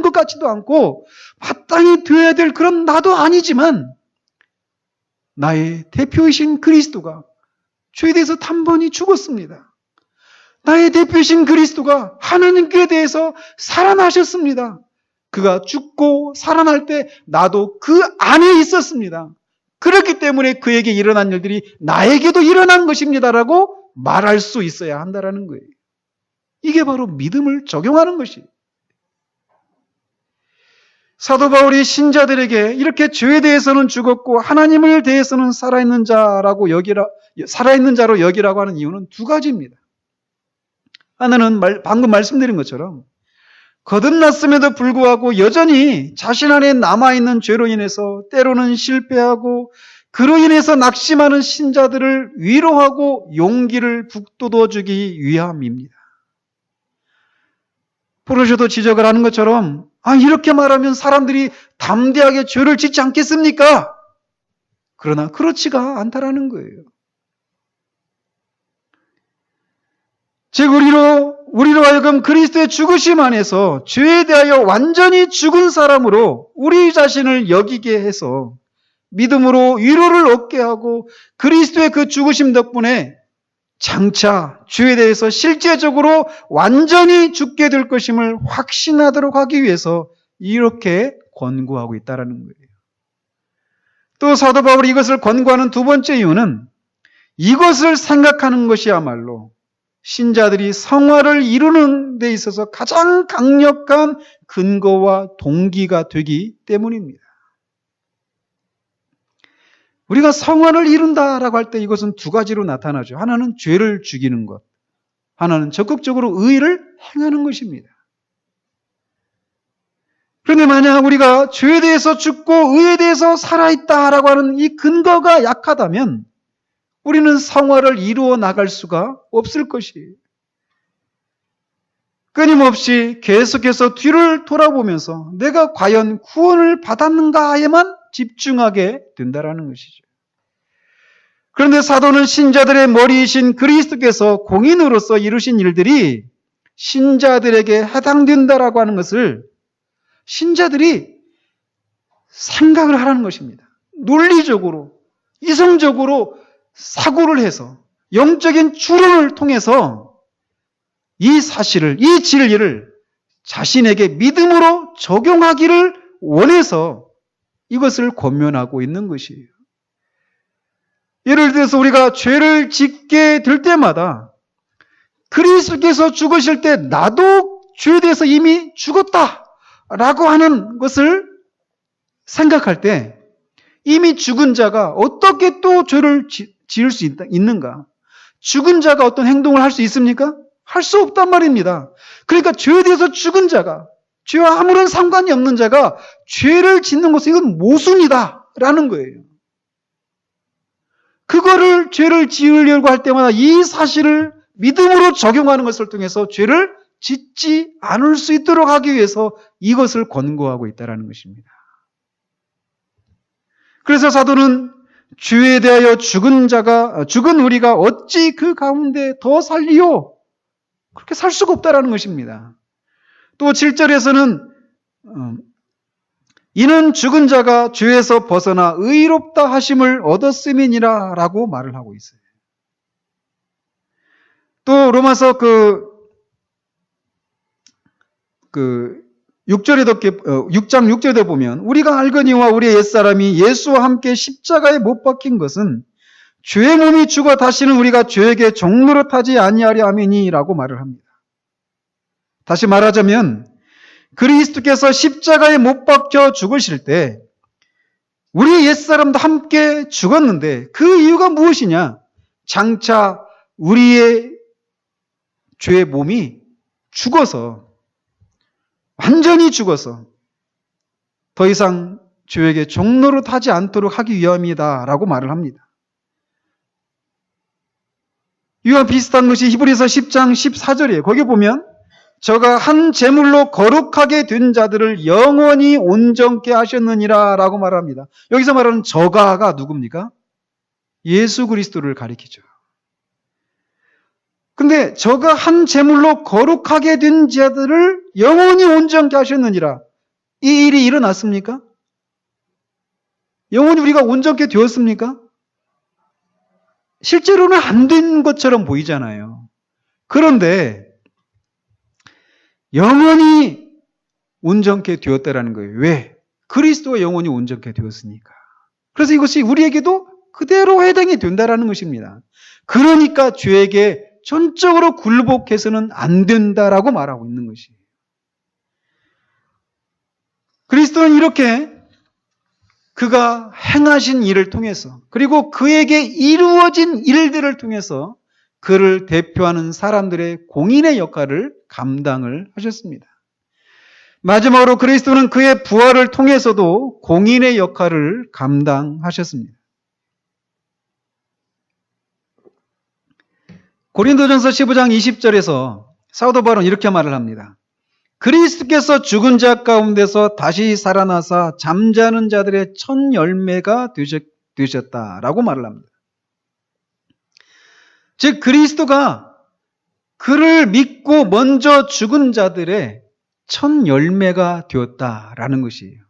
것 같지도 않고 마땅히 되어야 될 그런 나도 아니지만 나의 대표이신 그리스도가 죄에 대해서 단번에 죽었습니다. 나의 대표이신 그리스도가 하나님께 대해서 살아나셨습니다. 그가 죽고 살아날 때 나도 그 안에 있었습니다. 그렇기 때문에 그에게 일어난 일들이 나에게도 일어난 것입니다라고 말할 수 있어야 한다라는 거예요. 이게 바로 믿음을 적용하는 것이에요. 사도 바울이 신자들에게 이렇게 죄에 대해서는 죽었고 하나님을 대해서는 살아있는 자로 여기라고 하는 이유는 두 가지입니다. 하나는 방금 말씀드린 것처럼 거듭났음에도 불구하고 여전히 자신 안에 남아있는 죄로 인해서 때로는 실패하고 그로 인해서 낙심하는 신자들을 위로하고 용기를 북돋워주기 위함입니다. 포르쉐도 지적을 하는 것처럼 이렇게 말하면 사람들이 담대하게 죄를 짓지 않겠습니까? 그러나 그렇지가 않다라는 거예요. 즉 우리로 하여금 그리스도의 죽으심 안에서 죄에 대하여 완전히 죽은 사람으로 우리 자신을 여기게 해서 믿음으로 위로를 얻게 하고 그리스도의 그 죽으심 덕분에 장차 죄에 대해서 실제적으로 완전히 죽게 될 것임을 확신하도록 하기 위해서 이렇게 권고하고 있다는 거예요. 또 사도 바울이 이것을 권고하는 두 번째 이유는 이것을 생각하는 것이야말로 신자들이 성화를 이루는 데 있어서 가장 강력한 근거와 동기가 되기 때문입니다. 우리가 성화를 이룬다라고 할 때 이것은 두 가지로 나타나죠. 하나는 죄를 죽이는 것, 하나는 적극적으로 의를 행하는 것입니다. 그런데 만약 우리가 죄에 대해서 죽고 의에 대해서 살아있다라고 하는 이 근거가 약하다면 우리는 성화를 이루어 나갈 수가 없을 것이에요. 끊임없이 계속해서 뒤를 돌아보면서 내가 과연 구원을 받았는가에만 집중하게 된다는 것이죠. 그런데 사도는 신자들의 머리이신 그리스도께서 공인으로서 이루신 일들이 신자들에게 해당된다라고 하는 것을 신자들이 생각을 하라는 것입니다. 논리적으로, 이성적으로 사고를 해서 영적인 추론을 통해서 이 사실을, 이 진리를 자신에게 믿음으로 적용하기를 원해서 이것을 권면하고 있는 것이에요. 예를 들어서 우리가 죄를 짓게 될 때마다 그리스도께서 죽으실 때 나도 죄에 대해서 이미 죽었다라고 하는 것을 생각할 때 이미 죽은 자가 어떻게 또 죄를 지을 수 있는가? 죽은 자가 어떤 행동을 할 수 있습니까? 할 수 없단 말입니다. 그러니까 죄에 대해서 죽은 자가, 죄와 아무런 상관이 없는 자가 죄를 짓는 것은 이건 모순이다라는 거예요. 그거를 죄를 지으려고 할 때마다 이 사실을 믿음으로 적용하는 것을 통해서 죄를 짓지 않을 수 있도록 하기 위해서 이것을 권고하고 있다는 것입니다. 그래서 사도는 죄에 대하여 죽은 우리가 어찌 그 가운데 더 살리요? 그렇게 살 수가 없다는 것입니다. 또 7절에서는 이는 죽은 자가 죄에서 벗어나 의롭다 하심을 얻었음이니라 라고 말을 하고 있어요. 또 로마서 6장 6절에 보면 우리가 알거니와 우리의 옛사람이 예수와 함께 십자가에 못 박힌 것은 죄의 몸이 죽어 다시는 우리가 죄에게 종노릇 하지 아니하려 함이니라고 말을 합니다. 다시 말하자면 그리스도께서 십자가에 못 박혀 죽으실 때 우리 옛사람도 함께 죽었는데 그 이유가 무엇이냐? 장차 우리의 죄의 몸이 죽어서, 완전히 죽어서 더 이상 죄에게 종노릇 하지 않도록 하기 위함이다 라고 말을 합니다. 이와 비슷한 것이 히브리서 10장 14절이에요. 거기 보면 저가 한 제물로 거룩하게 된 자들을 영원히 온전케 하셨느니라 라고 말합니다. 여기서 말하는 저가가 누굽니까? 예수 그리스도를 가리키죠. 근데 저가 한 제물로 거룩하게 된 자들을 영원히 온전케 하셨느니라. 이 일이 일어났습니까? 영원히 우리가 온전케 되었습니까? 실제로는 안 된 것처럼 보이잖아요. 그런데 영원히 온전케 되었다라는 거예요. 왜? 그리스도가 영원히 온전케 되었으니까. 그래서 이것이 우리에게도 그대로 해당이 된다라는 것입니다. 그러니까 죄에게 전적으로 굴복해서는 안 된다라고 말하고 있는 것이에요. 그리스도는 이렇게 그가 행하신 일을 통해서 그리고 그에게 이루어진 일들을 통해서 그를 대표하는 사람들의 공인의 역할을 감당을 하셨습니다. 마지막으로 그리스도는 그의 부활을 통해서도 공인의 역할을 감당하셨습니다. 고린도전서 15장 20절에서 사도 바울은 이렇게 말을 합니다. 그리스도께서 죽은 자 가운데서 다시 살아나사 잠자는 자들의 첫 열매가 되셨다라고 말을 합니다. 즉 그리스도가 그를 믿고 먼저 죽은 자들의 첫 열매가 되었다라는 것이에요.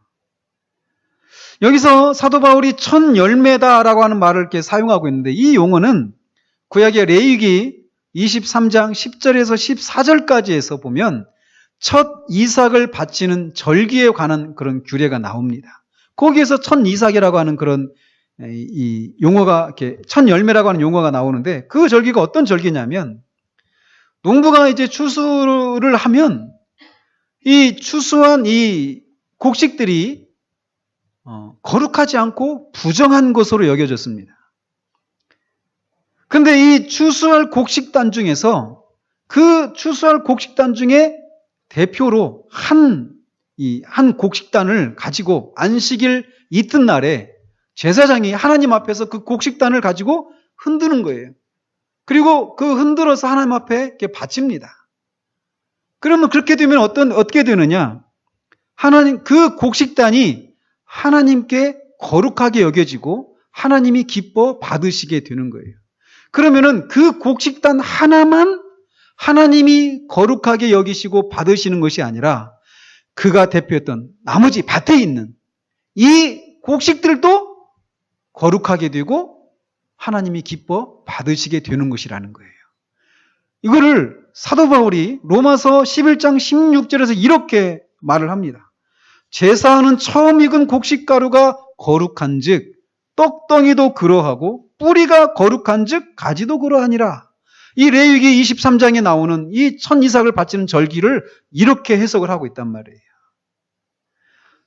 여기서 사도 바울이 첫 열매다라고 하는 말을 이렇게 사용하고 있는데 이 용어는 구약의 레위기 23장 10절에서 14절까지에서 보면 첫 이삭을 바치는 절기에 관한 그런 규례가 나옵니다. 거기에서 첫 이삭이라고 하는 그런 이 용어가 이렇게 첫 열매라고 하는 용어가 나오는데 그 절기가 어떤 절기냐면 농부가 이제 추수를 하면 이 추수한 이 곡식들이 거룩하지 않고 부정한 것으로 여겨졌습니다. 그런데 이 추수할 곡식단 중에서 그 추수할 곡식단 중에 대표로 한 곡식단을 가지고 안식일 이튿날에 제사장이 하나님 앞에서 그 곡식단을 가지고 흔드는 거예요. 그리고 그 흔들어서 하나님 앞에 이렇게 바칩니다. 그러면 그렇게 되면 어떻게 되느냐? 그 곡식단이 하나님께 거룩하게 여겨지고 하나님이 기뻐 받으시게 되는 거예요. 그러면은 그 곡식단 하나만 하나님이 거룩하게 여기시고 받으시는 것이 아니라 그가 대표했던 나머지 밭에 있는 이 곡식들도 거룩하게 되고 하나님이 기뻐 받으시게 되는 것이라는 거예요. 이거를 사도 바울이 로마서 11장 16절에서 이렇게 말을 합니다. 제사하는 처음 익은 곡식가루가 거룩한 즉 떡덩이도 그러하고 뿌리가 거룩한 즉 가지도 그러하니라. 이 레위기 23장에 나오는 이 첫 이삭을 바치는 절기를 이렇게 해석을 하고 있단 말이에요.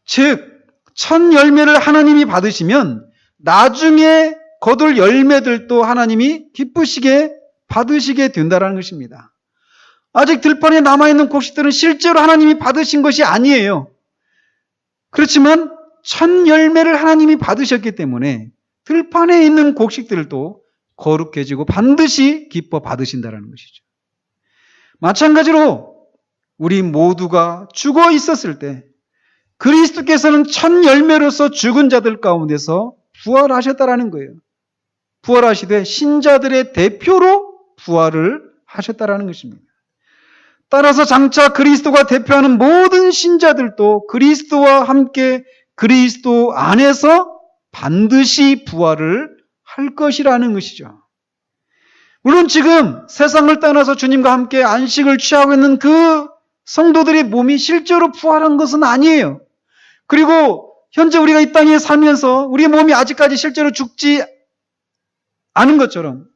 즉 첫 열매를 하나님이 받으시면 나중에 거둘 열매들도 하나님이 기쁘시게 받으시게 된다는 것입니다. 아직 들판에 남아있는 곡식들은 실제로 하나님이 받으신 것이 아니에요. 그렇지만 첫 열매를 하나님이 받으셨기 때문에 들판에 있는 곡식들도 거룩해지고 반드시 기뻐 받으신다는 것이죠. 마찬가지로 우리 모두가 죽어 있었을 때 그리스도께서는 첫 열매로서 죽은 자들 가운데서 부활하셨다라는 거예요. 부활하시되 신자들의 대표로 부활을 하셨다라는 것입니다. 따라서 장차 그리스도가 대표하는 모든 신자들도 그리스도와 함께 그리스도 안에서 반드시 부활을 할 것이라는 것이죠. 물론 지금 세상을 떠나서 주님과 함께 안식을 취하고 있는 그 성도들의 몸이 실제로 부활한 것은 아니에요. 그리고 현재 우리가 이 땅에 살면서 우리의 몸이 아직까지 실제로 죽지 않은 것처럼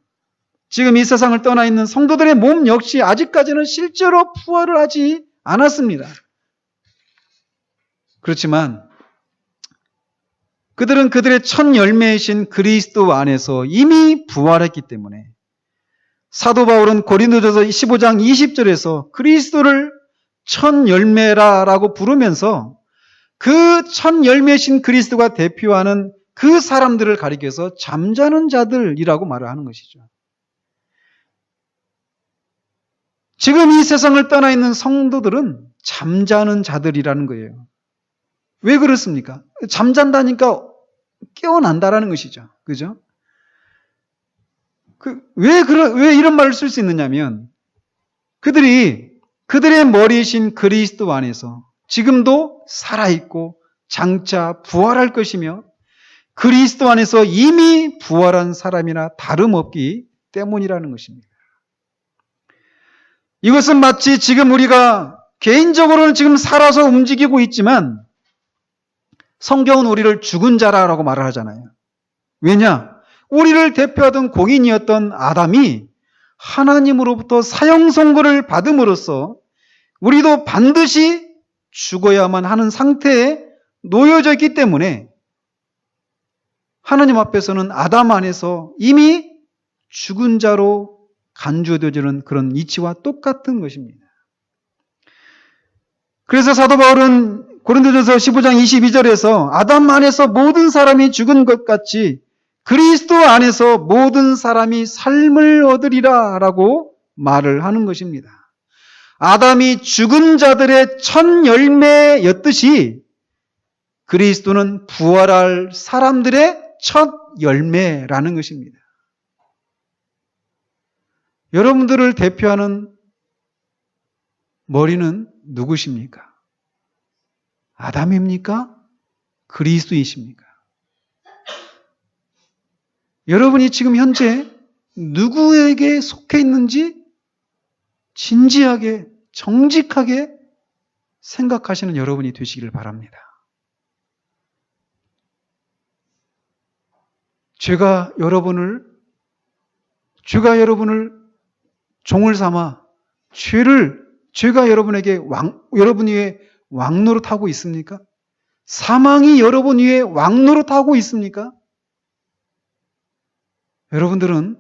지금 이 세상을 떠나 있는 성도들의 몸 역시 아직까지는 실제로 부활을 하지 않았습니다. 그렇지만 그들은 그들의 첫 열매이신 그리스도 안에서 이미 부활했기 때문에 사도 바울은 고린도전서 15장 20절에서 그리스도를 첫 열매라라고 부르면서 그 첫 열매이신 그리스도가 대표하는 그 사람들을 가리켜서 잠자는 자들이라고 말을 하는 것이죠. 지금 이 세상을 떠나 있는 성도들은 잠자는 자들이라는 거예요. 왜 그렇습니까? 잠잔다니까 깨어난다라는 것이죠. 그죠? 왜 이런 말을 쓸 수 있느냐면, 그들의 머리이신 그리스도 안에서 지금도 살아있고 장차 부활할 것이며, 그리스도 안에서 이미 부활한 사람이나 다름없기 때문이라는 것입니다. 이것은 마치 지금 우리가 개인적으로는 지금 살아서 움직이고 있지만 성경은 우리를 죽은 자라고 말을 하잖아요. 왜냐? 우리를 대표하던 공인이었던 아담이 하나님으로부터 사형 선고를 받음으로써 우리도 반드시 죽어야만 하는 상태에 놓여져 있기 때문에 하나님 앞에서는 아담 안에서 이미 죽은 자로 간주되어지는 그런 이치와 똑같은 것입니다. 그래서 사도 바울은 고린도전서 15장 22절에서 아담 안에서 모든 사람이 죽은 것 같이 그리스도 안에서 모든 사람이 삶을 얻으리라 라고 말을 하는 것입니다. 아담이 죽은 자들의 첫 열매였듯이 그리스도는 부활할 사람들의 첫 열매라는 것입니다. 여러분들을 대표하는 머리는 누구십니까? 아담입니까? 그리스도이십니까? 여러분이 지금 현재 누구에게 속해 있는지 진지하게, 정직하게 생각하시는 여러분이 되시기를 바랍니다. 죄가 여러분을 종을 삼아 죄가 여러분 위에 왕노릇하고 있습니까? 사망이 여러분 위에 왕노릇하고 있습니까? 여러분들은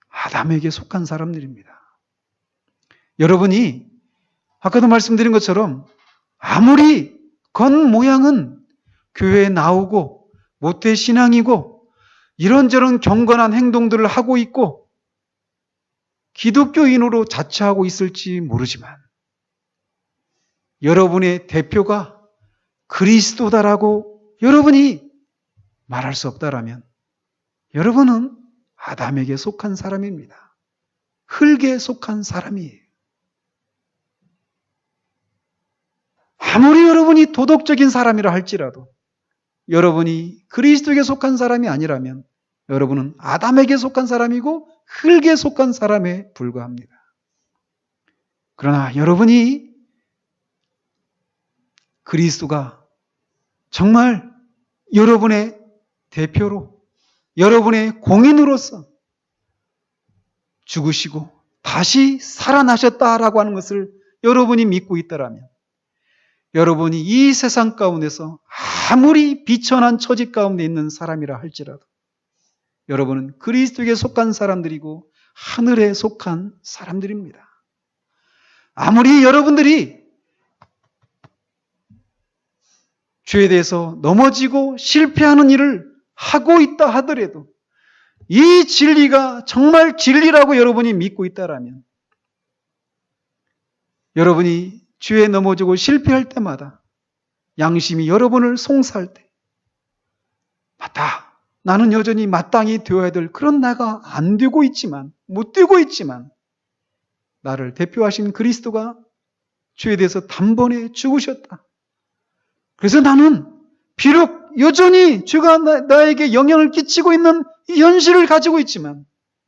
아담에게 속한 사람들입니다. 여러분이 아까도 말씀드린 것처럼 아무리 겉모양은 교회에 나오고 모태신앙이고 이런저런 경건한 행동들을 하고 있고 기독교인으로 자처하고 있을지 모르지만 여러분의 대표가 그리스도다라고 여러분이 말할 수 없다라면 여러분은 아담에게 속한 사람입니다. 흙에 속한 사람이에요. 아무리 여러분이 도덕적인 사람이라 할지라도 여러분이 그리스도에게 속한 사람이 아니라면 여러분은 아담에게 속한 사람이고 흙에 속한 사람에 불과합니다. 그러나 여러분이 그리스도가 정말 여러분의 대표로 여러분의 공인으로서 죽으시고 다시 살아나셨다라고 하는 것을 여러분이 믿고 있다라면 여러분이 이 세상 가운데서 아무리 비천한 처지 가운데 있는 사람이라 할지라도 여러분은 그리스도에게 속한 사람들이고 하늘에 속한 사람들입니다. 아무리 여러분들이 죄에 대해서 넘어지고 실패하는 일을 하고 있다 하더라도 이 진리가 정말 진리라고 여러분이 믿고 있다라면 여러분이 죄에 넘어지고 실패할 때마다 양심이 여러분을 송사할 때 맞다. 나는 여전히 마땅히 되어야 될 그런 나가 안 되고 있지만 못 되고 있지만 나를 대표하신 그리스도가 죄에 대해서 단번에 죽으셨다. 그래서 나는 비록 여전히 죄가 나에게 영향을 끼치고 있는 이 현실을 가지고 있지만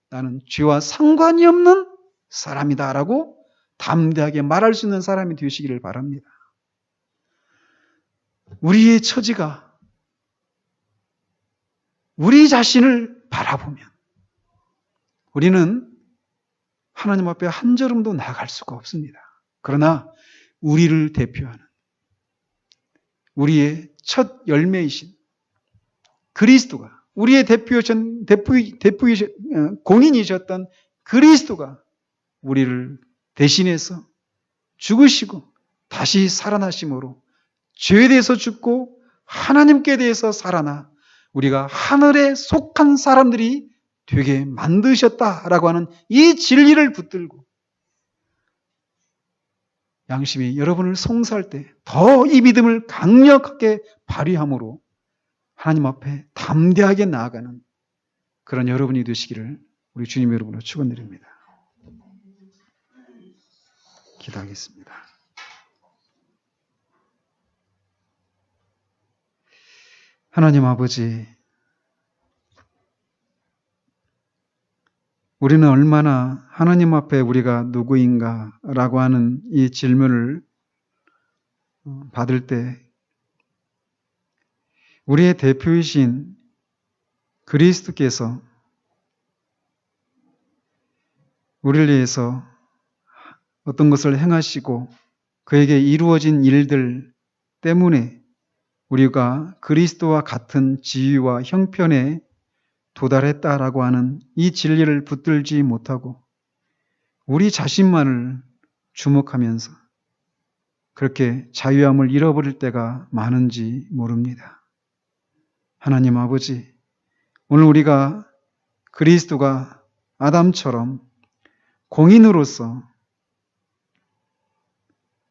나는 죄와 상관이 없는 사람이다라고 담대하게 말할 수 있는 사람이 되시기를 바랍니다. 우리의 처지가 우리 자신을 바라보면 우리는 하나님 앞에 한 걸음도 나아갈 수가 없습니다. 그러나 우리를 대표하는 우리의 첫 열매이신 그리스도가 우리의 공인이셨던 그리스도가 우리를 대신해서 죽으시고 다시 살아나심으로 죄에 대해서 죽고 하나님께 대해서 살아나 우리가 하늘에 속한 사람들이 되게 만드셨다라고 하는 이 진리를 붙들고 양심이 여러분을 송사할 때 더 이 믿음을 강력하게 발휘함으로 하나님 앞에 담대하게 나아가는 그런 여러분이 되시기를 우리 주님 여러분으로 축원드립니다. 기도하겠습니다. 하나님 아버지, 우리는 얼마나 하나님 앞에 우리가 누구인가 라고 하는 이 질문을 받을 때 우리의 대표이신 그리스도께서 우리를 위해서 어떤 것을 행하시고 그에게 이루어진 일들 때문에 우리가 그리스도와 같은 지위와 형편에 도달했다라고 하는 이 진리를 붙들지 못하고 우리 자신만을 주목하면서 그렇게 자유함을 잃어버릴 때가 많은지 모릅니다. 하나님 아버지, 오늘 우리가 그리스도가 아담처럼 공인으로서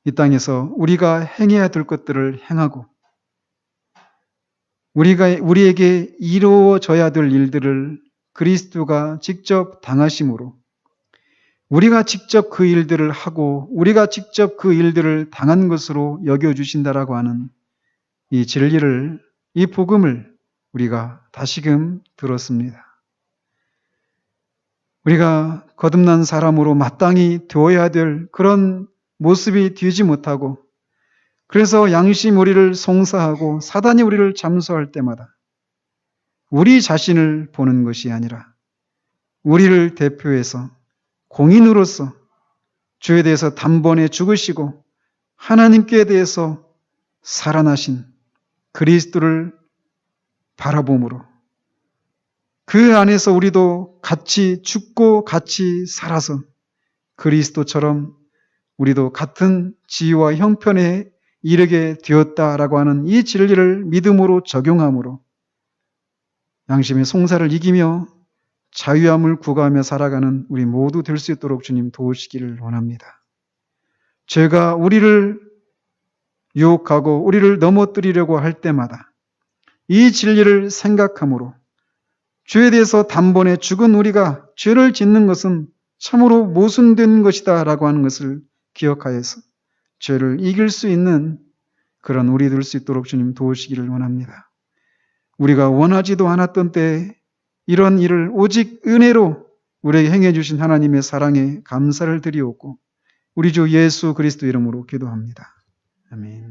이 땅에서 우리가 행해야 될 것들을 행하고 우리에게 이루어져야 될 일들을 그리스도가 직접 당하심으로 우리가 직접 그 일들을 하고 우리가 직접 그 일들을 당한 것으로 여겨주신다라고 하는 이 진리를, 이 복음을 우리가 다시금 들었습니다. 우리가 거듭난 사람으로 마땅히 되어야 될 그런 모습이 되지 못하고 그래서 양심 우리를 송사하고 사단이 우리를 잠수할 때마다 우리 자신을 보는 것이 아니라 우리를 대표해서 공인으로서 주에 대해서 단번에 죽으시고 하나님께 대해서 살아나신 그리스도를 바라봄으로 그 안에서 우리도 같이 죽고 같이 살아서 그리스도처럼 우리도 같은 지위와 형편에 이르게 되었다라고 하는 이 진리를 믿음으로 적용함으로 양심의 송사를 이기며 자유함을 구가하며 살아가는 우리 모두 될 수 있도록 주님 도우시기를 원합니다. 죄가 우리를 유혹하고 우리를 넘어뜨리려고 할 때마다 이 진리를 생각함으로 죄에 대해서 단번에 죽은 우리가 죄를 짓는 것은 참으로 모순된 것이다 라고 하는 것을 기억하여서 죄를 이길 수 있는 그런 우리 될 수 있도록 주님 도우시기를 원합니다. 우리가 원하지도 않았던 때에 이런 일을 오직 은혜로 우리에게 행해 주신 하나님의 사랑에 감사를 드리옵고 우리 주 예수 그리스도 이름으로 기도합니다. 아멘.